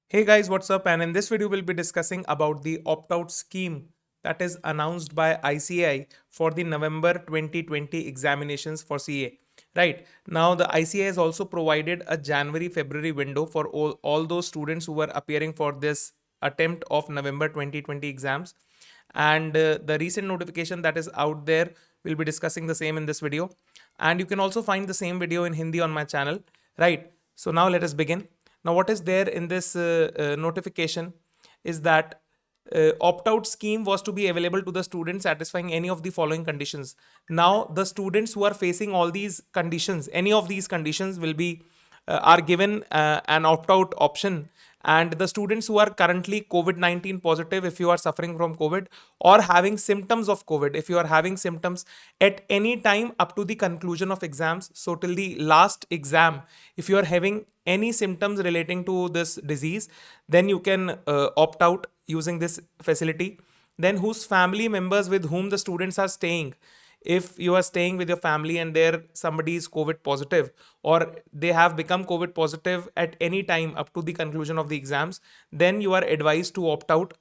Hey guys, what's up? And in this video, we'll be discussing about the opt-out scheme that is announced by ICAI for the November 2020 examinations for CA. Right now, the ICAI has also provided a January-February window for all those students who were appearing for this attempt of November 2020 exams. And the recent notification that is out there, we'll be discussing the same in this video. And you can also find the same video in Hindi on my channel. Right. So now let us begin. Now, what is there in this notification is that opt-out scheme was to be available to the students satisfying any of the following conditions. Now, the students who are facing all these conditions, any of these conditions will be are given an opt-out option. And the students who are currently COVID-19 positive, if you are suffering from COVID, or having symptoms of COVID, if you are having symptoms at any time up to the conclusion of exams, so till the last exam, if you are having any symptoms relating to this disease, then you can opt out using this facility. Then whose family members with whom the students are staying, if you are staying with your family and there somebody is COVID positive, or they have become COVID positive at any time up to the conclusion of the exams, then you are advised to opt out.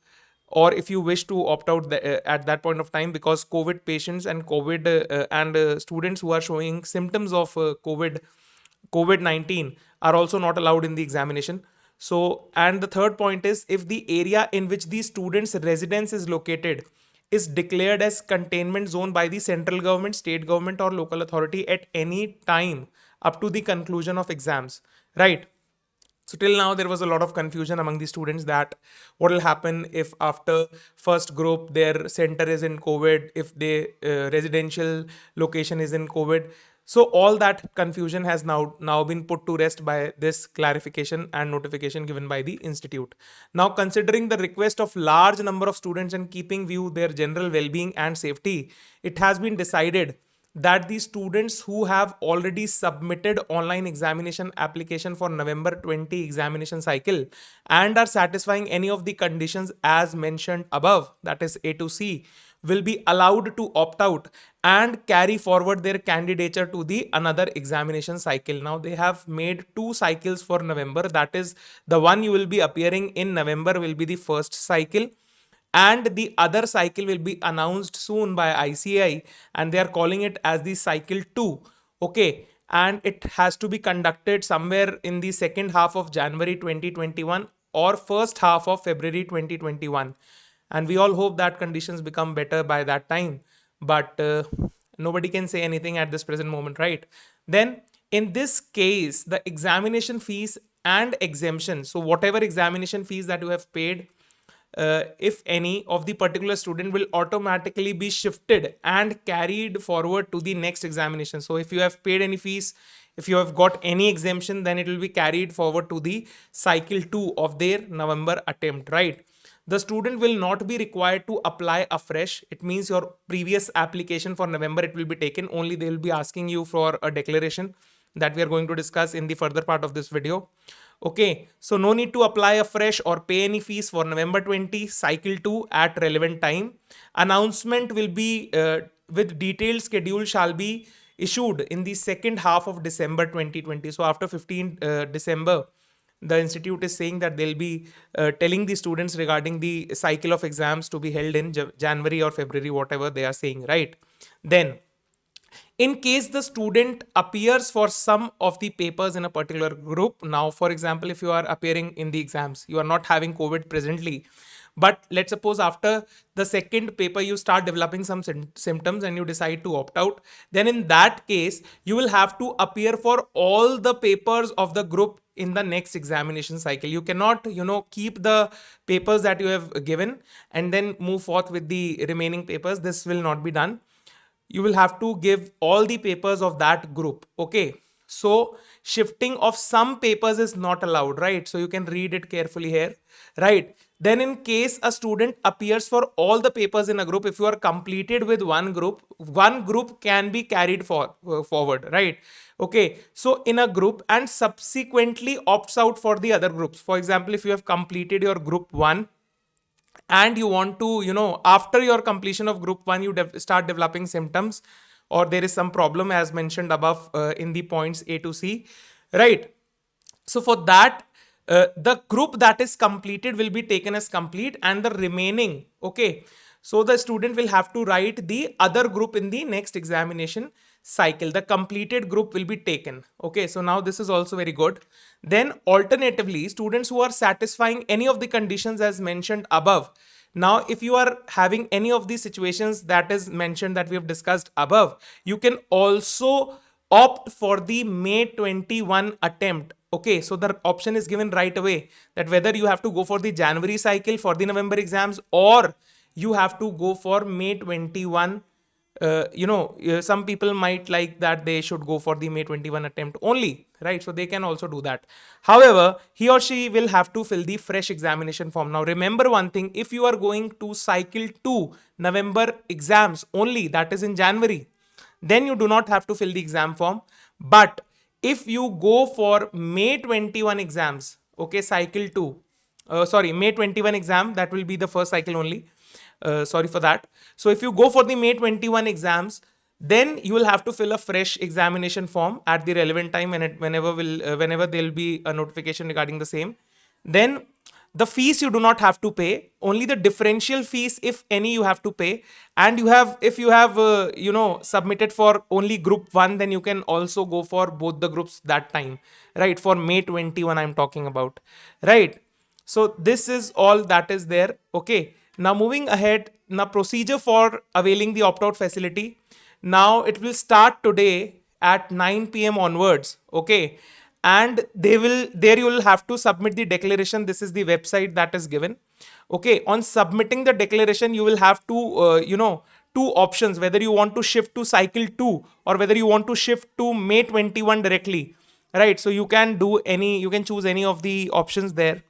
Or if you wish to opt out at that point of time, because COVID patients and students who are showing symptoms of COVID-19 are also not allowed in the examination. So, and the third point is, if the area in which the student's residence is located is declared as containment zone by the central government, state government, or local authority at any time up to the conclusion of exams, right? So till now there was a lot of confusion among the students that what will happen if after first group their center is in COVID, if the residential location is in COVID. So all that confusion has now been put to rest by this clarification and notification given by the institute. Now, considering the request of large number of students and keeping view their general well-being and safety, it has been decided that the students who have already submitted online examination application for November 20 examination cycle and are satisfying any of the conditions as mentioned above, that is A to C, will be allowed to opt out and carry forward their candidature to the another examination cycle. Now they have made two cycles for November, that is the one you will be appearing in November will be the first cycle, and the other cycle will be announced soon by ICAI, and they are calling it as the cycle 2. Okay, and it has to be conducted somewhere in the second half of January 2021 or first half of February 2021, and we all hope that conditions become better by that time, but nobody can say anything at this present moment, right? Then in this case, the examination fees and exemption, so whatever examination fees that you have paid, if any of the particular student, will automatically be shifted and carried forward to the next examination. So if you have paid any fees, if you have got any exemption, then it will be carried forward to the cycle 2 of their November attempt, right? The student will not be required to apply afresh. It means your previous application for November, it will be taken. Only they will be asking you for a declaration that we are going to discuss in the further part of this video. Okay, so no need to apply afresh or pay any fees for November 20 cycle 2 at relevant time. Announcement will be with detailed schedule shall be issued in the second half of December 2020. So after 15 December, the institute is saying that they'll be telling the students regarding the cycle of exams to be held in January or February, whatever they are saying, right? Then in case the student appears for some of the papers in a particular group. Now, for example, if you are appearing in the exams, you are not having COVID presently, but let's suppose after the second paper you start developing some symptoms and you decide to opt out, then in that case you will have to appear for all the papers of the group in the next examination cycle. You cannot, keep the papers that you have given and then move forth with the remaining papers. This will not be done. You will have to give all the papers of that group. Okay, so shifting of some papers is not allowed, right? So you can read it carefully here, right? Then in case a student appears for all the papers in a group, if you are completed with one group can be carried forward, right? Okay, so in a group and subsequently opts out for the other groups. For example, if you have completed your group 1 and you want to, after your completion of group 1 you start developing symptoms, or there is some problem as mentioned above in the points A to C, right? So for that, the group that is completed will be taken as complete, and the remaining, okay, so the student will have to write the other group in the next examination cycle. The completed group will be taken. Okay, so now this is also very good. Then alternatively, students who are satisfying any of the conditions as mentioned above. Now, if you are having any of these situations that is mentioned that we have discussed above, you can also opt for the May 21 attempt. Okay, so the option is given right away that whether you have to go for the January cycle for the November exams, or you have to go for May 21. Some people might like that they should go for the May 21 attempt only, right? So they can also do that. However, he or she will have to fill the fresh examination form. Now remember one thing, if you are going to cycle 2 November exams only, that is in January, then you do not have to fill the exam form. But if you go for May 21 exams, okay, cycle 2, May 21 exam, that will be the first cycle only. Sorry for that. So if you go for the May 21 exams, then you will have to fill a fresh examination form at the relevant time, and whenever there will be a notification regarding the same. Then the fees you do not have to pay, only the differential fees, if any, you have to pay. And you have, if you have submitted for only group 1, then you can also go for both the groups that time, right? For May 21 I'm talking about, right? So this is all that is there. Okay, now moving ahead, now procedure for availing the opt-out facility. Now it will start today at 9 p.m. onwards. Okay, and there you will have to submit the declaration. This is the website that is given. Okay, on submitting the declaration, you will have to two options, whether you want to shift to cycle 2 or whether you want to shift to May 21 directly, right? So you can choose any of the options there.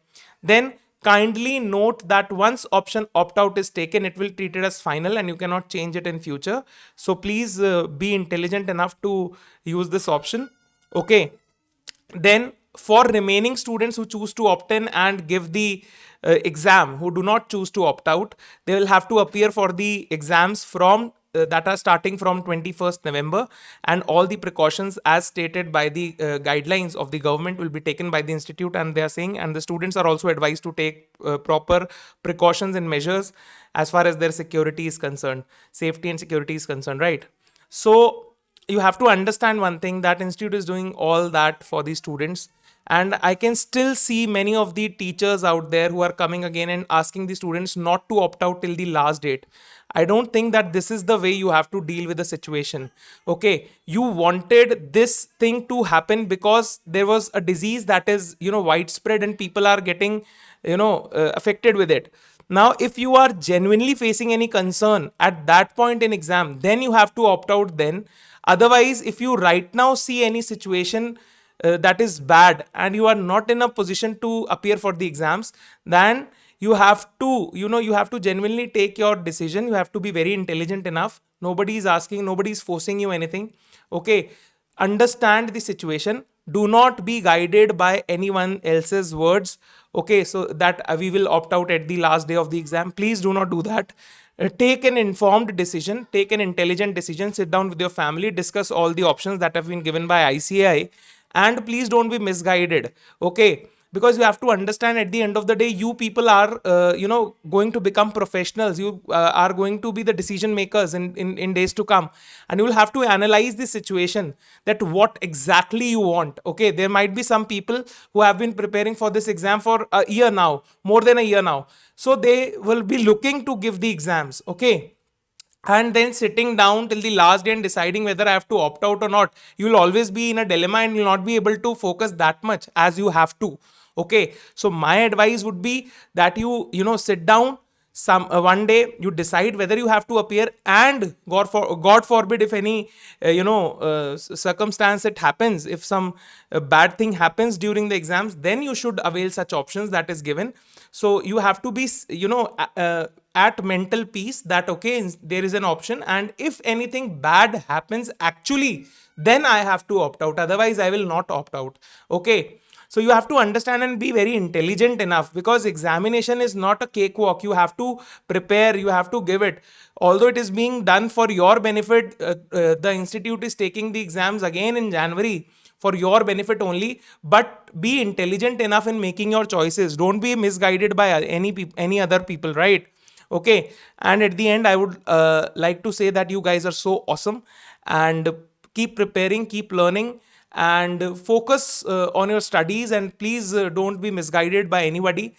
Then kindly note that once option opt out is taken, it will treat it as final and you cannot change it in future. So please be intelligent enough to use this option. Okay, then for remaining students who choose to opt in and give the exam, who do not choose to opt out, they will have to appear for the exams from that are starting from 21st November, and all the precautions as stated by the guidelines of the government will be taken by the institute, and they are saying, and the students are also advised to take proper precautions and measures as far as their security is concerned, safety and security is concerned, right? So you have to understand one thing, that institute is doing all that for the students, and I can still see many of the teachers out there who are coming again and asking the students not to opt out till the last date. I don't think that this is the way you have to deal with the situation. Okay, you wanted this thing to happen because there was a disease that is widespread and people are getting affected with it. Now if you are genuinely facing any concern at that point in exam, then you have to opt out then. Otherwise, if you right now see any situation that is bad and you are not in a position to appear for the exams, then you have to genuinely take your decision. You have to be very intelligent enough. Nobody is asking, nobody is forcing you anything. Okay, understand the situation. Do not be guided by anyone else's words. Okay, so that we will opt out at the last day of the exam. Please do not do that. Take an informed decision, take an intelligent decision, sit down with your family, discuss all the options that have been given by ICAI, and please don't be misguided. Okay, because you have to understand, at the end of the day, you people are going to become professionals. You are going to be the decision makers in days to come, and you will have to analyze the situation, that what exactly you want. Okay, there might be some people who have been preparing for this exam for a year now, more than a year now, so they will be looking to give the exams. Okay, and then sitting down till the last day and deciding whether I have to opt out or not, you will always be in a dilemma and you'll not be able to focus that much as you have to. Okay, so my advice would be that you sit down some one day, you decide whether you have to appear, and God forbid, if any circumstance it happens, if some bad thing happens during the exams, then you should avail such options that is given. So you have to be at mental peace that okay, there is an option, and if anything bad happens actually, then I have to opt out, otherwise I will not opt out. Okay, so you have to understand and be very intelligent enough, because examination is not a cakewalk. You have to prepare, you have to give it. Although it is being done for your benefit, the institute is taking the exams again in January for your benefit only, but be intelligent enough in making your choices. Don't be misguided by any other people, right? Okay. And at the end, I would like to say that you guys are so awesome, and keep preparing, keep learning, and focus on your studies, and please don't be misguided by anybody.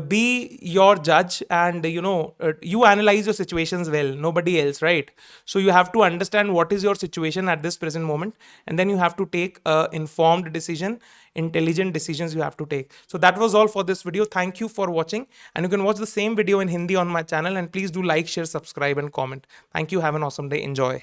Be your judge, and you analyze your situations well, nobody else, right? So you have to understand what is your situation at this present moment, and then you have to take informed decision, intelligent decisions you have to take. So that was all for this video. Thank you for watching, and you can watch the same video in Hindi on my channel, and please do like, share, subscribe, and comment. Thank you. Have an awesome day. Enjoy.